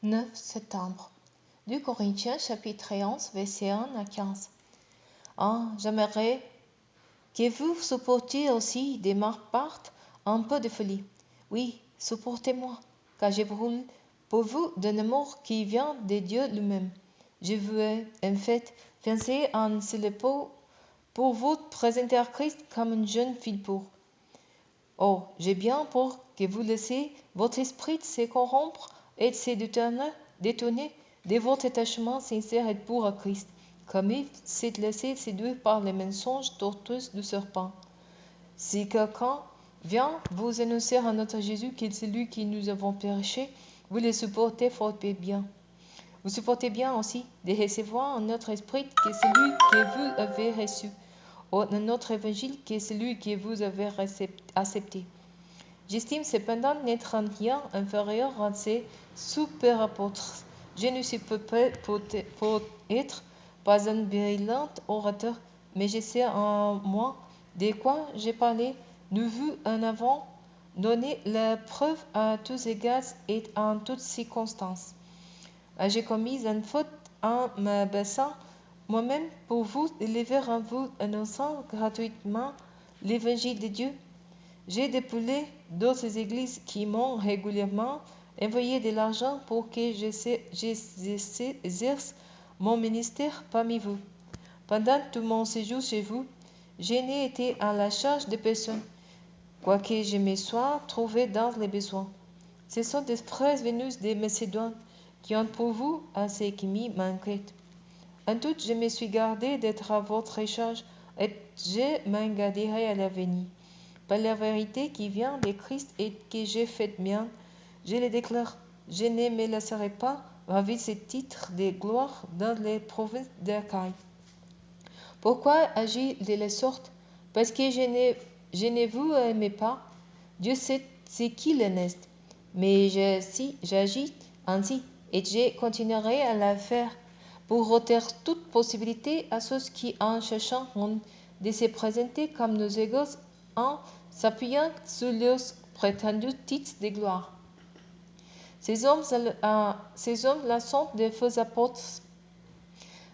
9 septembre. 2 Corinthiens chapitre 11 versets 1 à 15. J'aimerais que vous supportiez aussi de ma part un peu de folie. Oui, supportez-moi, car je brûle pour vous d'un amour qui vient de Dieu lui-même. Je veux en fait penser en cela pour vous présenter à Christ comme une jeune fille pure. J'ai bien peur que vous laissiez votre esprit se corrompre et se détourner de votre attachement sincère et pur à Christ, comme il s'est laissé séduire par les mensonges tortueux du serpent. Si quelqu'un vient vous annoncer à notre Jésus qu'il est celui qui nous avons péché, vous le supportez fort bien. Vous supportez bien aussi de recevoir un autre esprit que celui que vous avez reçu, ou un autre évangile que celui que vous avez accepté. J'estime cependant n'être en rien inférieur à ces super-apôtres. Je ne suis peut-être pas un brillant orateur, mais je sais en moi de quoi j'ai parlé. Nous vous en avons donné la preuve à tous égards et en toutes circonstances. J'ai commis une faute en m'abaissant moi-même pour vous élever en vous annonçant gratuitement l'évangile de Dieu. J'ai dépoulé d'autres églises qui m'ont régulièrement envoyé de l'argent pour que j'exerce mon ministère parmi vous. Pendant tout mon séjour chez vous, je n'ai été à la charge de personne, quoique je me sois trouvé dans les besoins. Ce sont des frères venus de Macédoine qui ont pour vous à ce qui m'y manquait. En tout, je me suis gardé d'être à votre charge et je m'en garderai à l'avenir. Par la vérité qui vient de Christ et que j'ai faite mienne, je le déclare, je ne me laisserai pas raviver ce titre de gloire dans les provinces d'Achaïe. Pourquoi agis de la sorte? Parce que je ne vous aimais pas. Dieu sait ce qu'il en est. Mais j'agis ainsi, et je continuerai à la faire, pour ôter toute possibilité à ceux qui, en cherchant de se présenter comme nos égaux, en s'appuyant sur leurs prétendus titres de gloire. Ces hommes-là sont des faux apôtres,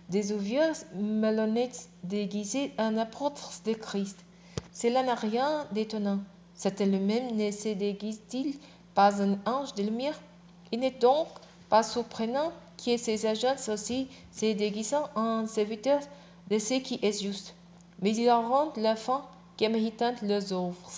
des ouvriers malhonnêtes déguisés en apôtres de Christ. Cela n'a rien d'étonnant. Satan lui-même ne se déguise-t-il pas un ange de lumière? Il n'est donc pas surprenant que ses agents aussi se déguisant en serviteurs de ce qui est juste. Mais ils en rendent la fin que méritent leurs œuvres.